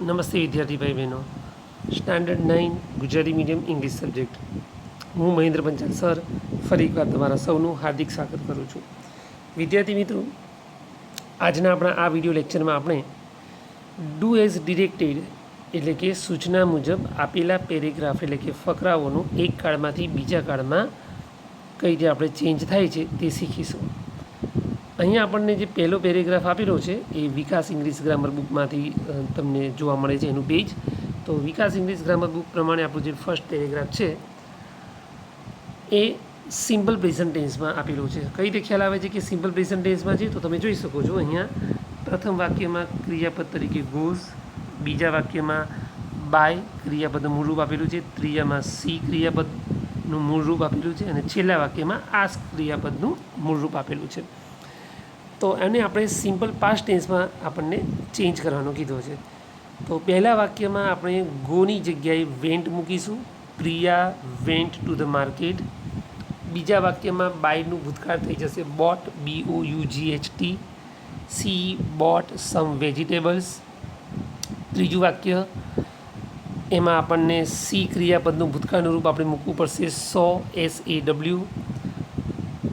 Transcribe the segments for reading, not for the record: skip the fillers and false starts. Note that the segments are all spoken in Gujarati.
નમસ્તે વિદ્યાર્થી ભાઈ બહેનો. Standard 9 Gujarati medium English subject. હું મહેન્દ્ર પંચાલ સર ફરી એકવાર તમારા સૌનું હાર્દિક સ્વાગત કરું છું. વિદ્યાર્થી મિત્રો, આજના આપણા આ વિડીયો લેક્ચરમાં આપણે ડુ એઝ ડિરેક્ટેડ એટલે કે સૂચના મુજબ આપેલા પેરેગ્રાફ એટલે કે ફકરાઓનું એક કાળમાંથી બીજા કાળમાં કઈ રીતે આપણે ચેન્જ થાય છે તે શીખીશું. અહીંયા આપણને જે પહેલો પેરેગ્રાફ આપેલો છે એ વિકાસ ઇંગ્લિશ ગ્રામર બુકમાંથી તમને જોવા મળે છે એનું પેજ. તો વિકાસ ઇંગ્લિશ ગ્રામર બુક પ્રમાણે આપણું જે ફર્સ્ટ પેરેગ્રાફ છે એ સિમ્પલ પ્રેઝન્ટ ટેન્સમાં આપેલું છે. કઈ રીતે ખ્યાલ આવે છે કે સિમ્પલ પ્રેઝન્ટ ટેન્સમાં છે? તો તમે જોઈ શકો છો અહીંયા પ્રથમ વાક્યમાં ક્રિયાપદ તરીકે ગોઝ, બીજા વાક્યમાં બાય ક્રિયાપદનું મૂળરૂપ આપેલું છે, ત્રીજામાં સી ક્રિયાપદનું મૂળરૂપ આપેલું છે અને છેલ્લા વાક્યમાં આસ્ક ક્રિયાપદનું મૂળરૂપ આપેલું છે. તો એને આપણે સિમ્પલ પાસ્ટ ટેન્સમાં આપણને ચેન્જ કરવાનો કીધો છે. તો પહેલા વાક્યમાં આપણે ગોની જગ્યાએ વેન્ટ મૂકીશું. Priya went to the market. બીજા વાક્યમાં બાયનું ભૂતકાળ થઈ જશે બોટ, BOUGHT. સી બોટ સમ વેજીટેબલ્સ. ત્રીજું વાક્ય એમાં આપણને સી ક્રિયાપદનું ભૂતકાળનું રૂપ આપણે મૂકવું પડશે સો, SAW.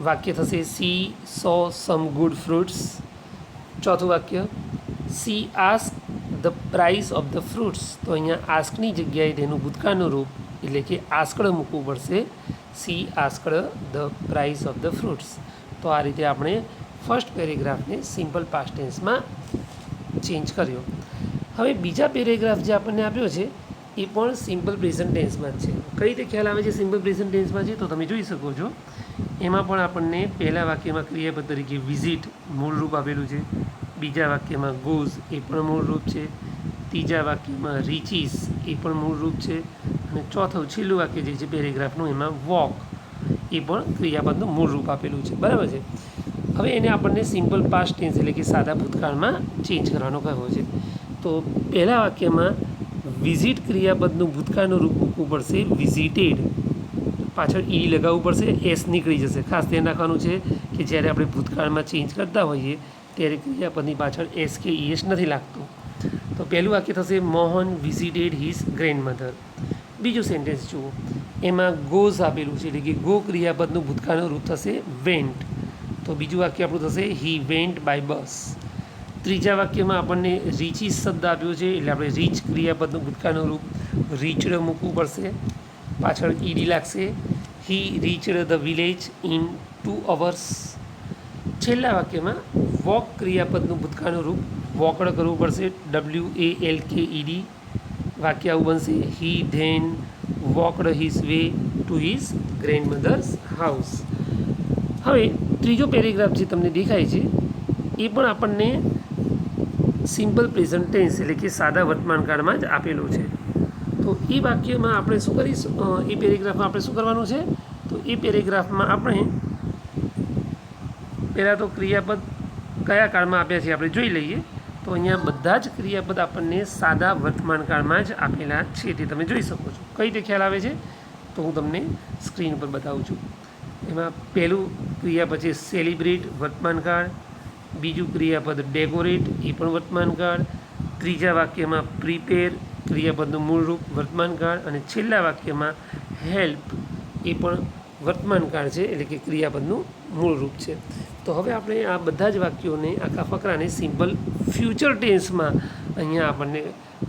વાક્ય થશે સી સો સમ ગુડ ફ્રૂટ્સ. ચોથું વાક્ય C ask the price of the fruits. તો અહીંયા આસ્કની જગ્યાએ તેનું ભૂતકાળનું રૂપ એટલે કે આસ્કડ મૂકવું પડશે C asked the price of the fruits. તો આ રીતે આપણે ફર્સ્ટ પેરેગ્રાફને સિમ્પલ પાસ્ટ ટેન્સમાં ચેન્જ કર્યો. હવે બીજા પેરેગ્રાફ જે આપણને આપ્યો છે એ પણ સિમ્પલ પ્રેઝન્ટ ટેન્સમાં જ છે. કઈ રીતે ખ્યાલ આવે છે સિમ્પલ પ્રેઝન્ટ ટેન્સમાં છે? તો તમે જોઈ શકો છો એમાં પણ આપણને પહેલા વાક્યમાં ક્રિયાપદ તરીકે વિઝિટ મૂળરૂપ આપેલું છે, બીજા વાક્યમાં ગોઝ એ પણ મૂળરૂપ છે, ત્રીજા વાક્યમાં રીચીસ એ પણ મૂળરૂપ છે અને ચોથું છેલ્લું વાક્ય જે છે પેરેગ્રાફનું એમાં વોક એ પણ ક્રિયાપદનું મૂળરૂપ આપેલું છે. બરાબર છે. હવે એને આપણને સિમ્પલ પાસ્ટ ટેન્સ એટલે કે સાદા ભૂતકાળમાં ચેન્જ કરવાનો કહ્યો છે. તો પહેલા વાક્યમાં વિઝિટ ક્રિયાપદનું ભૂતકાળનું રૂપ મૂકવું પડશે વિઝિટેડ. પાછળ ઈ લગાવવું પડશે, એસ નીકળી જશે. ખાસ ધ્યાન રાખવાનું છે કે જ્યારે આપણે ભૂતકાળમાં ચેન્જ કરતા હોઈએ ત્યારે ક્રિયાપદની પાછળ એસ કે ઈએસ નથી લાગતું. તો પહેલું વાક્ય થશે મોહન વિઝિટેડ હિઝ ગ્રેન્ડમધર. બીજું સેન્ટેન્સ જુઓ, એમાં ગોઝ આપેલું છે એટલે કે ગો ક્રિયાપદનું ભૂતકાળનું રૂપ થશે વેન્ટ. તો બીજું વાક્ય આપણું થશે હી વેન્ટ બાય બસ. ત્રીજા વાક્યમાં આપણને રીચીસ શબ્દ આપ્યો છે એટલે આપણે રીચ ક્રિયાપદનું ભૂતકાળનું રૂપ રીચડ મૂકવું પડશે, પાછળ ઈડી લાગશે. He reached the village in 2 hours. છેલ્લા વાક્યમાં વોક ક્રિયાપદનું ભૂતકાળનું રૂપ વોકડ કરવું પડશે, WALKED. વાક્ય આવું બનશે he then walked his way to his grandmother's house. હવે ત્રીજો પેરેગ્રાફ જે તમને દેખાય છે એ પણ આપણને સિમ્પલ પ્રેઝન્ટ ટેન્સ એટલે કે સાદા વર્તમાનકાળમાં જ આપેલું છે. તો એ વાક્યમાં આપણે શું કરીશું, એ પેરેગ્રાફમાં આપણે શું કરવાનું છે? તો એ પેરેગ્રાફમાં આપણે પહેલાં તો ક્રિયાપદ કયા કાળમાં આપ્યા છે આપણે જોઈ લઈએ. તો અહીંયા બધા જ ક્રિયાપદ આપણને સાદા વર્તમાનકાળમાં જ આપેલા છે તે તમે જોઈ શકો છો. કઈ રીતે ખ્યાલ આવે છે? તો હું તમને સ્ક્રીન પર બતાવું છું. એમાં પહેલું ક્રિયાપદ છે સેલિબ્રેટ વર્તમાનકાળ, બીજું ક્રિયાપદ ડેકોરેટ એ પણ વર્તમાનકાળ, ત્રીજા વાક્યમાં પ્રિપેર ક્રિયાપદનું મૂળરૂપ વર્તમાનકાળ અને છેલ્લા વાક્યમાં હેલ્પ એ પણ વર્તમાનકાળ છે એટલે કે ક્રિયાપદનું મૂળરૂપ છે. તો હવે આપણે આ બધા જ વાક્યોને આખા ફકરાને સિમ્પલ ફ્યુચર ટેન્સમાં અહીંયા આપણને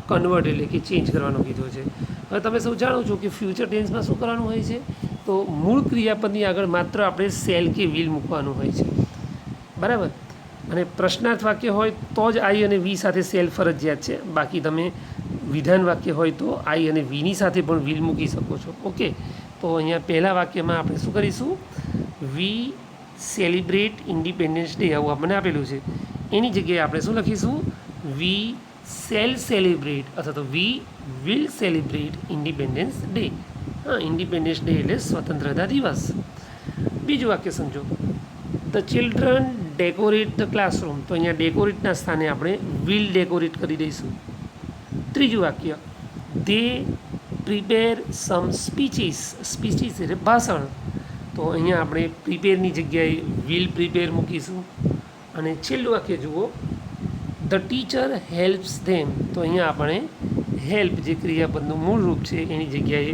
કન્વર્ટ એટલે કે ચેન્જ કરવાનો કીધો છે. હવે તમે સૌ જાણો છો કે ફ્યુચર ટેન્સમાં શું કરવાનું હોય છે? તો મૂળ ક્રિયાપદની આગળ માત્ર આપણે સેલ કે વિલ મૂકવાનું હોય છે. બરાબર. અને પ્રશ્નાર્થ વાક્ય હોય તો જ આઈ અને વી સાથે સેલ ફરજિયાત છે. બાકી તમે વિધાન વાક્ય હોય તો આઈ અને વીની સાથે પણ વિલ મૂકી શકો છો. ઓકે. તો અહીંયા પહેલા વાક્યમાં આપણે શું કરીશું? વી સેલિબ્રેટ ઇન્ડિપેન્ડન્સ ડે આવું આપણને આપેલું છે. એની જગ્યાએ આપણે શું લખીશું? વી સેલ સેલિબ્રેટ અથવા તો we will celebrate independence day. હા, ઇન્ડિપેન્ડન્સ ડે એટલે સ્વતંત્રતા દિવસ. બીજું વાક્ય સમજો, the children decorate the classroom. તો અહીંયા ડેકોરેટના સ્થાને આપણે વિલ ડેકોરેટ કરી દઈશું. ત્રીજું વાક્ય દે પ્રિપેર સમ સ્પીચીસ. સ્પીચીસ એટલે ભાષણ. તો અહીંયા આપણે પ્રિપેરની જગ્યાએ વિલ પ્રિપેર મૂકીશું. અને છેલ્લું વાક્ય જુઓ, ધ ટીચર હેલ્પ્સ ધેમ, તો અહીંયા આપણે હેલ્પ જે ક્રિયાપદનું મૂળ રૂપ છે એની જગ્યાએ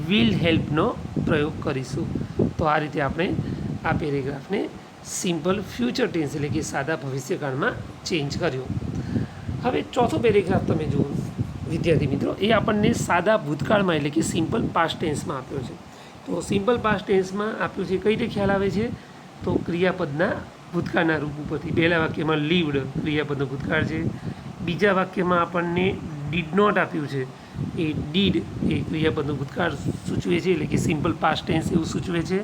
વિલ હેલ્પનો પ્રયોગ કરીશું. તો આ રીતે આપણે આ પેરેગ્રાફને સિમ્પલ ફ્યુચર ટેન્સ એટલે કે સાદા ભવિષ્યકાળમાં ચેન્જ કર્યો. હવે ચોથો પેરેગ્રાફ તમે જુઓ વિદ્યાર્થી મિત્રો, એ આપણને સાદા ભૂતકાળમાં એટલે કે સિમ્પલ પાસ્ટ ટેન્સમાં આપ્યો છે. તો સિમ્પલ પાસ્ટ ટેન્સમાં આપ્યું છે કઈ રીતે ખ્યાલ આવે છે, તો ક્રિયાપદના ભૂતકાળના રૂપ ઉપરથી. પહેલા વાક્યમાં લીવડ ક્રિયાપદનો ભૂતકાળ છે. બીજા વાક્યમાં આપણને ડીડ નોટ આપ્યું છે, એ ડીડ એ ક્રિયાપદનું ભૂતકાળ સૂચવે છે એટલે કે સિમ્પલ પાસ્ટ ટેન્સ એવું સૂચવે છે.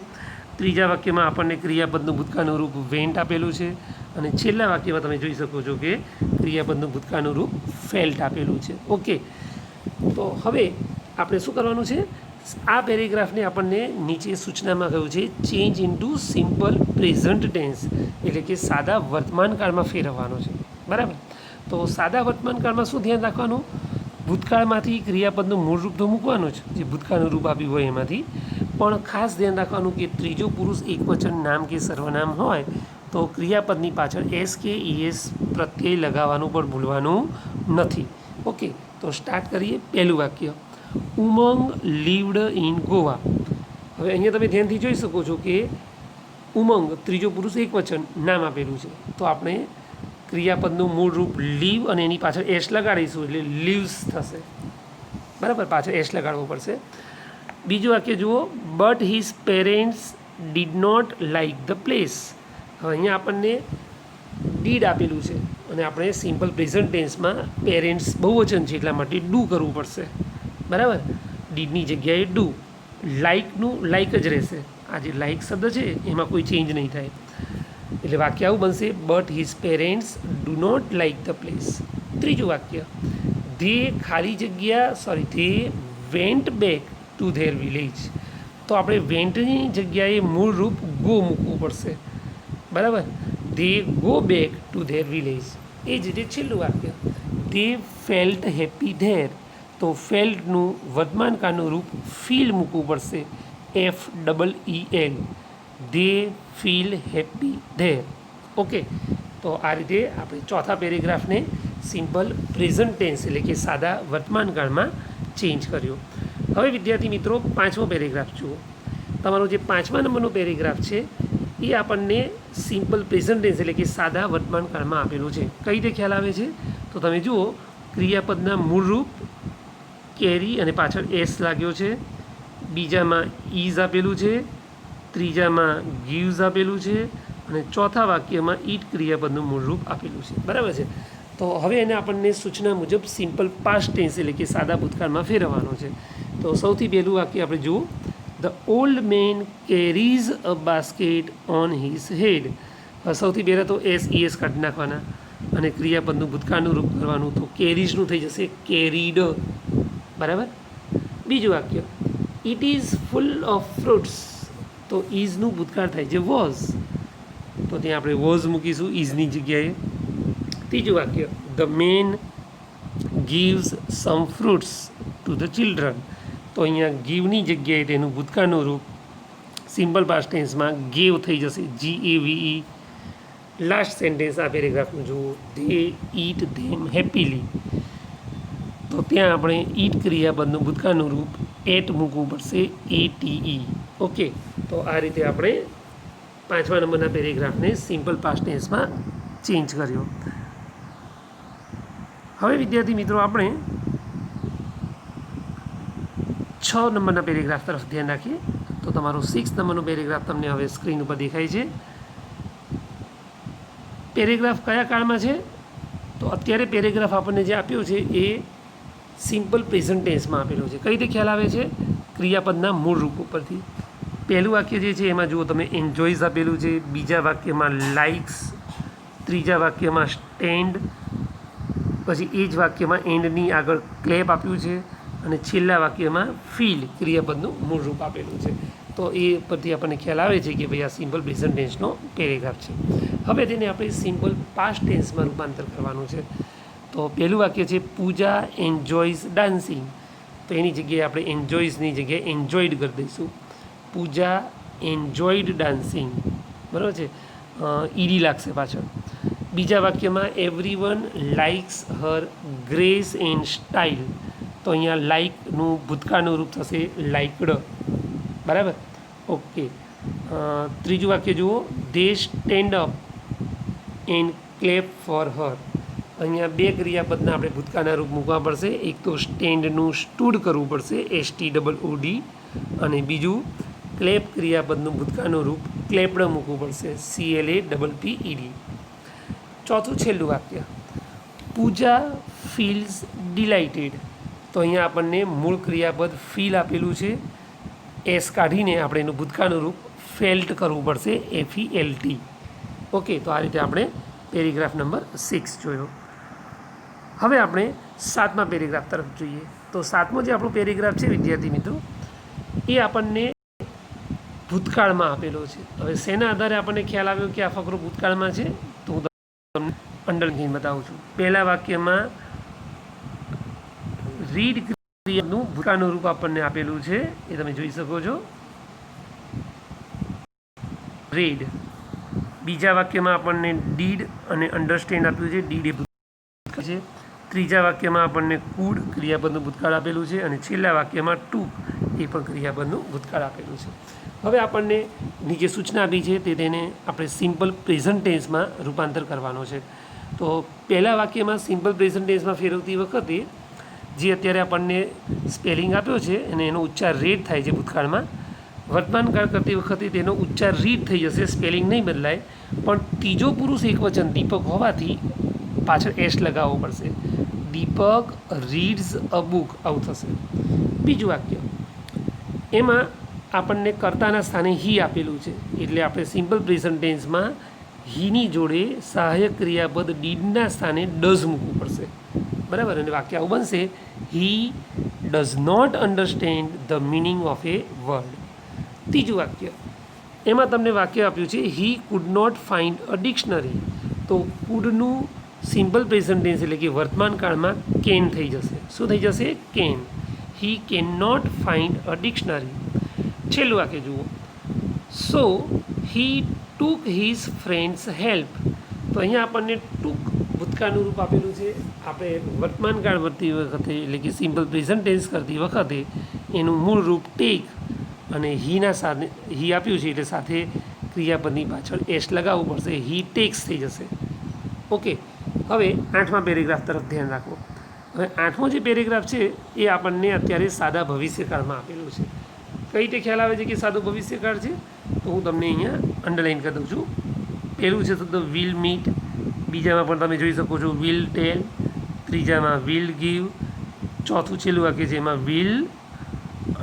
ત્રીજા વાક્યમાં આપણને ક્રિયાપદનું ભૂતકાળનું રૂપ વેન્ટ આપેલું છે. અને છેલ્લા વાક્યમાં તમે જોઈ શકો છો કે ક્રિયાપદનું ભૂતકાળનું રૂપ ફેલ્ટ આપેલું છે. ઓકે, તો હવે આપણે શું કરવાનું છે, આ પેરેગ્રાફને આપણને નીચે સૂચનામાં કહ્યું છે change into simple present tense એટલે કે સાદા વર્તમાન કાળમાં ફેરવવાનો છે. બરાબર, તો સાદા વર્તમાન કાળમાં શું ધ્યાન રાખવાનું, ભૂતકાળમાંથી ક્રિયાપદનું મૂળ રૂપ તો મૂકવાનું જ, જે ભૂતકાળનું રૂપ આપ્યું હોય એમાંથી, પણ ખાસ ધ્યાન રાખવાનું કે ત્રીજો પુરુષ એકવચન નામ કે સર્વનામ હોય તો ક્રિયાપદની પાછળ એસ કે ઈએસ પ્રત્યય લગાવવાનું પણ ભૂલવાનું નથી. ઓકે, તો સ્ટાર્ટ કરીએ. પહેલું વાક્ય, ઉમંગ લીવડ ઇન ગોવા. હવે અહીંયા તમે ધ્યાનથી જોઈ શકો છો કે ઉમંગ ત્રીજો પુરુષ એકવચન નામ આપેલું છે, તો આપણે ક્રિયાપદનું મૂળ રૂપ લીવ અને એની પાછળ એસ લગાડીશું એટલે લીવ્સ થશે. બરાબર, પાછળ એસ લગાડવો પડશે. બીજું વાક્ય જુઓ, but his parents did not like the place. હવે અહીંયા આપણને ડીડ આપેલું છે અને આપણે સિમ્પલ પ્રેઝન્ટ ટેન્સમાં પેરેન્ટ્સ બહુવચન છે એટલા માટે ડુ કરવું પડશે. બરાબર, ડીડની જગ્યાએ ડુ. લાઇકનું લાઇક જ રહેશે. આ જે લાઇક શબ્દ છે એમાં કોઈ ચેન્જ નહીં થાય, એટલે વાક્ય આવું બનશે, but his parents do not like the place. ત્રીજું વાક્ય, ધે ખાલી જગ્યા they went back to their village. તો આપણે વેન્ટની જગ્યાએ મૂળ રૂપ ગો મૂકવું પડશે. બરાબર, they go back to their village. એ જ રીતે છેલ્લું વાક્ય, ધે ફેલ્ટ હેપી ધેર. તો ફેલ્ટનું વર્તમાન કાળનું રૂપ ફીલ મૂકવું પડશે, FEEL. They feel happy there. Okay, તો આ રીતે આપણે ચોથા પેરેગ્રાફને સિમ્પલ પ્રેઝન્ટ ટેન્સ એટલે કે સાદા વર્તમાન કાળમાં ચેન્જ કર્યો. હવે વિદ્યાર્થી મિત્રો પાંચમો પેરેગ્રાફ જુઓ. તમારો જે 5મા નંબરનો પેરેગ્રાફ છે એ આપણને સિમ્પલ પ્રેઝન્ટ ટેન્સ એટલે કે સાદા વર્તમાન કાળમાં આપેલું છે. કઈ રીતે ખ્યાલ આવે છે, તો તમે જુઓ, ક્રિયાપદના મૂળ રૂપ કેરી અને પાછળ એસ લાગ્યો છે. બીજામાં ઇઝ આપેલું છે. ત્રીજામાં ગીવ્સ આપેલું છે અને ચોથા વાક્યમાં ઈટ ક્રિયાપદનું મૂળ રૂપ આપેલું છે. બરાબર છે, તો હવે એને આપણને સૂચના મુજબ સિમ્પલ પાસ્ટ ટેન્સ એટલે કે સાદા ભૂતકાળમાં ફેરવવાનો છે. તો સૌથી પહેલું વાક્ય આપણે જુઓ, the old man carries a basket on his head. સૌથી પહેલાં તો SES કાઢી નાખવાના અને ક્રિયાપદનું ભૂતકાળનું રૂપ કરવાનું, તો કેરીઝનું થઈ જશે કેરીડ. બરાબર, બીજું વાક્ય, it is full of fruits. તો ઇઝનું ભૂતકાળ થાય છે વોઝ, તો ત્યાં આપણે વોઝ મૂકીશું ઇઝની જગ્યાએ. ત્રીજું વાક્ય, the man gives some fruits to the children. તો અહીંયા ગીવની જગ્યાએ તેનું ભૂતકાળનું રૂપ સિમ્પલ પાસ્ટ ટેન્સમાં ગેવ થઈ જશે, GAVE. લાસ્ટ સેન્ટેન્સ આ પેરેગ્રાફનું જુઓ, ધે ઈટ ધેમ હેપીલી. તો ત્યાં આપણે ઈટ ક્રિયાપદનું ભૂતકાળનું રૂપ એટ મૂકવું પડશે, ATE. ઓકે, તો આ રીતે આપણે 5મા નંબરના પેરેગ્રાફને સિમ્પલ પાસ્ટ ટેન્સમાં ચેન્જ કર્યો. હવે વિદ્યાર્થી મિત્રો આપણે 6 નંબરના પેરેગ્રાફ તરફ ધ્યાન રાખીએ. તો તમારો 6 નંબરનો પેરેગ્રાફ તમને હવે સ્ક્રીન ઉપર દેખાય છે. પેરેગ્રાફ કયા કાળમાં છે, તો અત્યારે પેરેગ્રાફ આપણને જે આપ્યો છે એ સિમ્પલ પ્રેઝન્ટ ટેન્સમાં આપેલો છે. કઈ રીતે ખ્યાલ આવે છે, ક્રિયાપદના મૂળ રૂપ ઉપરથી. પહેલું વાક્ય જે છે એમાં જુઓ તમે એન્જોયઝ આપેલું છે. બીજા વાક્યમાં લાઇક્સ. ત્રીજા વાક્યમાં સ્ટેન્ડ. પછી એ જ વાક્યમાં એન્ડની આગળ ક્લેપ આપ્યું છે અને છેલ્લા વાક્યમાં ફીલ ક્રિયાપદનું મૂળ રૂપ આપેલું છે. તો એ પરથી આપણને ખ્યાલ આવે છે કે ભાઈ આ સિમ્પલ પ્રેઝન્ટ ટેન્સનો પેરેગ્રાફ છે. હવે તેને આપણે સિમ્પલ પાસ્ટ ટેન્સમાં રૂપાંતર કરવાનું છે. તો પહેલું વાક્ય છે, પૂજા એન્જોયઝ ડાન્સિંગ. તો એની જગ્યાએ આપણે એન્જોયઝની જગ્યાએ એન્જોયડ કરી દઈશું. પૂજા એન્જોયડ ડાન્સિંગ. બરાબર છે, ઈડી લાગશે પાછળ. બીજા વાક્યમાં everyone likes Har grace and style, તો અહીંયા લાઇકનું ભૂતકાળનું રૂપ થશે લાઇકડ, બરાબર. ઓકે, ત્રીજું વાક્ય જુઓ, they stand up and clap for her. અહીંયા બે ક્રિયાપદના આપણે ભૂતકાળના રૂપ મૂકવા પડશે. એક તો સ્ટેન્ડનું સ્ટૂડ કરવું પડશે, STOOD, અને બીજું ક્લેપ ક્રિયાપદનું ભૂતકાળનું રૂપ ક્લેપ્ડ મૂકવું પડશે, CLAPPED. ચોથું છેલ્લું વાક્ય, પૂજા ફીલ્સ ડિલાઇટેડ. તો અહીંયા આપણને મૂળ ક્રિયાપદ ફીલ આપેલું છે, એસ કાઢીને આપણે એનું ભૂતકાળનું રૂપ ફેલ્ટ કરવું પડશે, FELT. ઓકે, તો આ રીતે આપણે પેરેગ્રાફ નંબર 6 જોયો. હવે આપણે 7મા પેરેગ્રાફ તરફ જોઈએ. તો 7મો જે આપણો પેરેગ્રાફ છે વિદ્યાર્થી મિત્રો, એ આપણને ભૂતકાળમાં આપેલો છે. હવે શેના આધારે આપણને ખ્યાલ આવ્યો કે આ ફકરો ભૂતકાળમાં છે, તો હું તમને અંડરલાઈન બતાવું છું. પહેલા વાક્યમાં રીડ ક્રિયાનું ભૂતકાળનું રૂપ આપણને આપેલું છે, એ તમે જોઈ શકો છો, રેડ. બીજા વાક્યમાં આપણને ડીડ અને અન્ડરસ્ટેન્ડ આપ્યું છે, ડીડ એ ભૂતકાળ છે. ત્રીજા વાક્યમાં આપણને કુડ ક્રિયાપદનું ભૂતકાળ આપેલું છે, અને છેલ્લા વાક્યમાં ટુ એ પણ ક્રિયાપદનું ભૂતકાળ આપેલું છે. હવે આપણને નીચે સૂચના આપી છે તે તેને આપણે સિમ્પલ પ્રેઝન્ટ ટેન્સમાં રૂપાંતર કરવાનો છે. તો પહેલા વાક્યમાં સિમ્પલ પ્રેઝન્ટ ટેન્સમાં ફેરવતી વખતે જે અત્યારે આપણને સ્પેલિંગ આપ્યો છે અને એનો ઉચ્ચાર રેડ થાય છે ભૂતકાળમાં, વર્તમાન કાળ કરતી વખતે તેનો ઉચ્ચાર રીડ થઈ જશે, સ્પેલિંગ નહીં બદલાય, પણ ત્રીજો પુરુષ એકવચન દીપક હોવાથી પાછળ એસ લગાવવો પડશે. દીપક રીડ્સ અ બુક, આવું થશે. બીજું વાક્ય, એમાં આપણને કર્તાના સ્થાને હી આપેલું છે, એટલે આપણે સિમ્પલ પ્રેઝન્ટ ટેન્સમાં હીની જોડે સહાયક ક્રિયાપદ ડીડના સ્થાને ડઝ મૂકવું પડશે, બરાબર. અને વાક્ય આવું બનશે, he does not understand the meaning of a word. ત્રીજું વાક્ય, એમાં તમને વાક્ય આપ્યું છે, he could not find a dictionary. તો કુડનું સિમ્પલ પ્રેઝન્ટ ટેન્સ એટલે કે વર્તમાન કાળમાં કેન થઈ જશે. શું થઈ જશે? Can. He can not find a dictionary. છેલ્લું વાક્ય જુઓ, so he took his friends help. તો અહીંયા આપણને ટૂંક ભૂતકાળનું રૂપ આપેલું છે. આપણે વર્તમાન કાળ વર્તી વખતે એટલે કે સિમ્પલ પ્રેઝન્ટ ટેન્સ કરતી વખતે એનું મૂળ રૂપ ટેક અને હીના સાથે હી આપ્યું છે એટલે સાથે ક્રિયાપદની પાછળ એસ લગાવવું પડશે, હી ટેક્સ થઈ જશે. ઓકે, હવે 8મા પેરેગ્રાફ તરફ ધ્યાન રાખો. હવે 8મો જે પેરેગ્રાફ છે એ આપણને અત્યારે સાદા ભવિષ્યકાળમાં આપેલું છે. કઈ રીતે ખ્યાલ આવે છે કે સાદું ભવિષ્યકાળ છે? તો હું તમને અહીંયા અંડરલાઈન કરી દઉં છું. પહેલું છે તો વિલ મીટ, બીજામાં પણ તમે જોઈ શકો છો વિલ ટેલ, ત્રીજામાં વિલ ગીવ, ચોથું છેલ્લું વાક્ય છે એમાં વિલ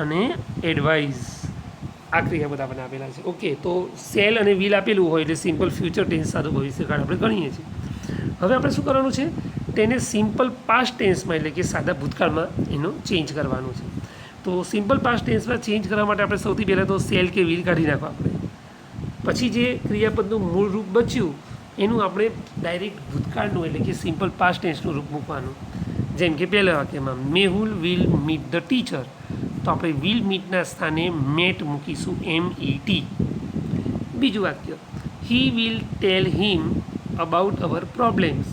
અને એડવાઇઝ. આ ક્રિયાપદ આપણને આપેલા છે. ઓકે, તો સેલ અને વિલ આપેલું હોય એટલે સિમ્પલ ફ્યુચર ટેન્સ સાદું ભવિષ્યકાળ આપણે ગણીએ છીએ. હવે આપણે શું કરવાનું છે? તેને સિમ્પલ પાસ્ટ ટેન્સમાં એટલે કે સાદા ભૂતકાળમાં એનો ચેન્જ કરવાનું છે. તો સિમ્પલ પાસ્ટ ટેન્સમાં ચેન્જ કરવા માટે આપણે સૌથી પહેલાં તો સેલ કે વિલ કાઢી નાખવા આપણે. પછી જે ક્રિયાપદનું મૂળ રૂપ બચ્યું એનું આપણે ડાયરેક્ટ ભૂતકાળનું એટલે કે સિમ્પલ પાસ્ટ ટેન્સનું રૂપ મૂકવાનું. જેમ કે પહેલા વાક્યમાં Mehul will meet the teacher, તો આપણે વિલ મીટના સ્થાને મેટ મૂકીશું, MET. બીજું વાક્ય, he will tail him about hour problems,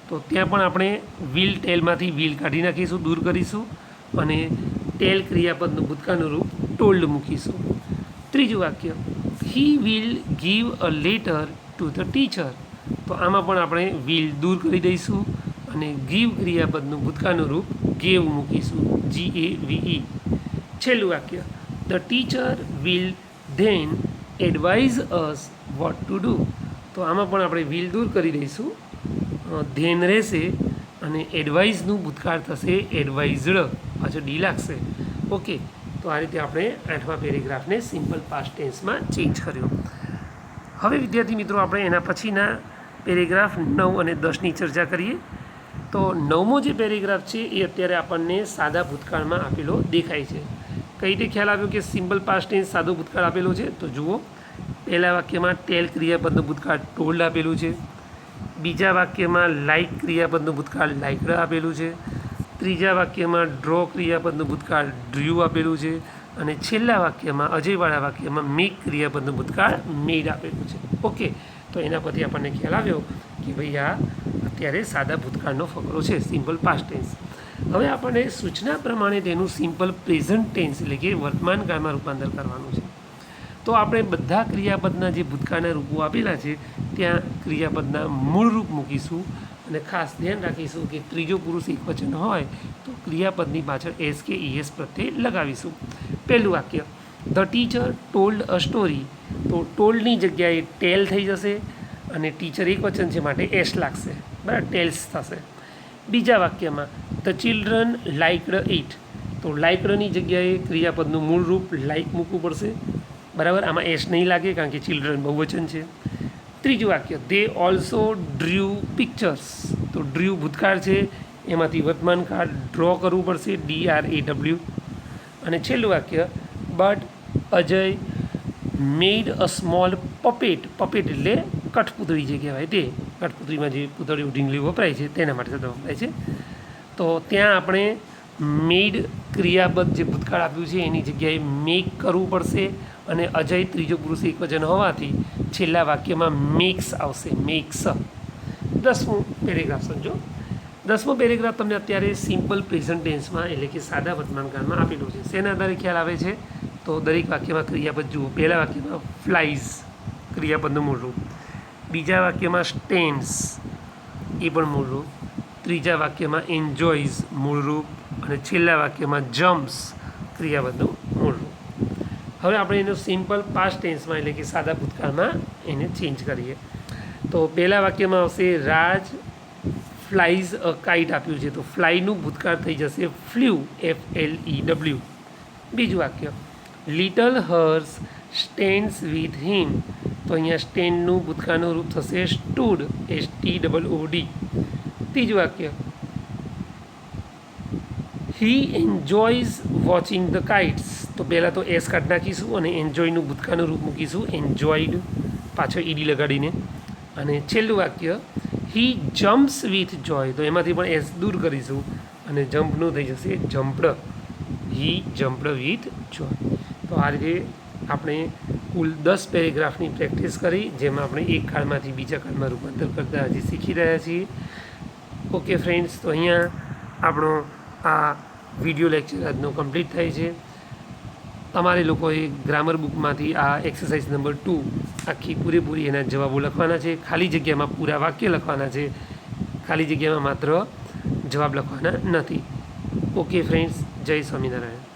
તો ત્યાં પણ આપણે વિલ ટેલમાંથી વિલ કાઢી નાખીશું, દૂર કરીશું, અને ટેલ ક્રિયાપદનું ભૂતકાળનું રૂપ ટોલ્ડ મૂકીશું. ત્રીજું વાક્ય, he will give a letter to the teacher, તો આમાં પણ આપણે વિલ દૂર કરી દઈશું અને ગીવ ક્રિયાપદનું ભૂતકાળનું રૂપ ગેવ મૂકીશું, GAVE. છેલ્લું વાક્ય, the teacher will then advise us what to do, તો આમાં પણ આપણે વિલ દૂર કરી દઈશું, ધેન રહેશે અને એડવાઇઝનું ભૂતકાળ થશે એડવાઇઝડ, પાછળ ડી લાગશે. ઓકે, તો આ રીતે આપણે 8મા પેરેગ્રાફને સિમ્પલ પાસ્ટ ટેન્સમાં ચેન્જ કર્યો. હવે વિદ્યાર્થી મિત્રો આપણે એના પછીના પેરેગ્રાફ 9 અને 10ની ચર્ચા કરીએ. તો 9મો જે પેરેગ્રાફ છે એ અત્યારે આપણને સાદા ભૂતકાળમાં આપેલો દેખાય છે. કઈ રીતે ખ્યાલ આવ્યો કે સિમ્પલ પાસ્ટ ટેન્સ સાદો ભૂતકાળ આપેલો છે? તો જુઓ, પહેલા વાક્યમાં ટેલ ક્રિયાપદનું ભૂતકાળ ટોલ્ડ આપેલું છે, બીજા વાક્યમાં લાઇક ક્રિયાપદનું ભૂતકાળ લાઇકડ આપેલું છે, ત્રીજા વાક્યમાં ડ્રો ક્રિયાપદનું ભૂતકાળ ડ્ર્યુ આપેલું છે, અને છેલ્લા વાક્યમાં અજયવાળા વાક્યમાં મેક ક્રિયાપદનું ભૂતકાળ મેડ આપેલું છે. ઓકે, તો એના પરથી આપણને ખ્યાલ આવ્યો કે ભાઈ આ અત્યારે સાદા ભૂતકાળનો ફકરો છે, સિમ્પલ પાસ્ટ ટેન્સ. હવે આપણને સૂચના પ્રમાણે તેનું સિમ્પલ પ્રેઝન્ટ ટેન્સ એટલે કે વર્તમાન કાળમાં રૂપાંતર કરવાનું છે. તો આપણે બધા ક્રિયાપદના જે ભૂતકાળના રૂપો આપેલા છે ત્યાં ક્રિયાપદના મૂળ રૂપ મૂકીશું અને ખાસ ધ્યાન રાખીશું કે ત્રીજો પુરુષ એકવચન હોય તો ક્રિયાપદની પાછળ એસ કે ઈએસ પ્રત્યે લગાવીશું. પહેલું વાક્ય, the teacher told a story. તો ટોલ્ડની જગ્યાએ ટેલ થઈ જશે અને ટીચર એકવચન છે માટે એસ લાગશે, બરાબર, ટેલ્સ થશે. બીજા વાક્યમાં, ધ ચિલ્ડ્રન લાઇકડ ઇટ. તો લાઇકડની જગ્યાએ ક્રિયાપદનું મૂળ રૂપ લાઇક મૂકવું પડશે, બરાબર, આમાં એસ નહીં લાગે કારણ કે ચિલ્ડ્રન બહુવચન છે. ત્રીજું વાક્ય, દે ઓલ્સો ડ્ર્યુ પિક્ચર્સ. તો ડ્ર્યુ ભૂતકાળ છે, એમાંથી વર્તમાન કાળ ડ્રો કરવું પડશે, DRAW. અને છેલ્લું વાક્ય, but Ajay made a small puppet. Puppet એટલે કઠપૂતળી જે કહેવાય તે, કઠપૂતળીમાં જે પૂતળીઓ ઢીંગલી વપરાય છે તેના માટે શબ્દ વપરાય છે. તો ત્યાં આપણે મેડ ક્રિયાપદ જે ભૂતકાળ આપ્યું છે એની જગ્યાએ મેક કરવું પડશે અને અજય ત્રીજો પુરુષ એકવચન હોવાથી છેલ્લા વાક્યમાં મેક્સ આવશે, મેક્સ. 10મું પેરેગ્રાફ સમજો. 10મો પેરેગ્રાફ તમને અત્યારે સિમ્પલ પ્રેઝન્ટ ટેન્સમાં એટલે કે સાદા વર્તમાનકાળમાં આપેલું છે. શેના આધારે ખ્યાલ આવે છે? તો દરેક વાક્યમાં ક્રિયાપદ જુઓ. પહેલા વાક્યમાં ફ્લાઇઝ ક્રિયાપદનું મૂળ રૂપ, બીજા વાક્યમાં સ્ટેન્ડ્સ એ પણ મૂળ રૂપ, ત્રીજા વાક્યમાં એન્જોયઝ મૂળ રૂપ અને છેલ્લા વાક્યમાં જમ્પ્સ ક્રિયાપદનું મૂળ રૂપ. હવે આપણે એનું સિમ્પલ પાસ્ટ ટેન્સમાં એટલે કે સાદા ભૂતકાળમાં એને ચેન્જ કરીએ. તો પહેલા વાક્યમાં આવશે રાજ ફ્લાઇઝ અ કાઇટ આપ્યું છે તો ફ્લાયનું ભૂતકાળ થઈ જશે ફ્લ્યુ, FLEW. બીજું વાક્ય, little hers stands with him. તો અહીંયા સ્ટેન્ડનું ભૂતકાળનું રૂપ થશે સ્ટૂડ, STOOD. ત્રીજું વાક્ય, હી એન્જોયઝ વોચિંગ ધ કાઇટ્સ. તો પહેલાં તો એસ કાઢી નાખીશું અને એન્જોયનું ભૂતકાળનું રૂપ મૂકીશું એન્જોયડ, પાછળ ED લગાડીને. અને છેલ્લું વાક્ય, હી જમ્પ્સ વિથ જોય. તો એમાંથી પણ એસ દૂર કરીશું અને જમ્પનું થઈ જશે જમ્પડ, હી જમ્પડ વિથ જોય. તો આ રીતે આપણે કુલ 10 પેરેગ્રાફની પ્રેક્ટિસ કરી જેમાં આપણે એક કાળમાંથી બીજા કાળમાં રૂપાંતર કરતાં હજી શીખી રહ્યા છીએ. ઓકે ફ્રેન્ડ્સ, તો અહીંયા આપણો આ વિડીયો લેક્ચર આજનો કમ્પ્લીટ થાય છે. તમારે લોકોએ ગ્રામર બુકમાંથી આ એક્સરસાઇઝ નંબર 2 આખી પૂરેપૂરી એના જવાબો લખવાના છે. ખાલી જગ્યામાં પૂરા વાક્ય લખવાના છે, ખાલી જગ્યામાં માત્ર જવાબ લખવાના નથી. ઓકે ફ્રેન્ડ્સ, જય સ્વામિનારાયણ.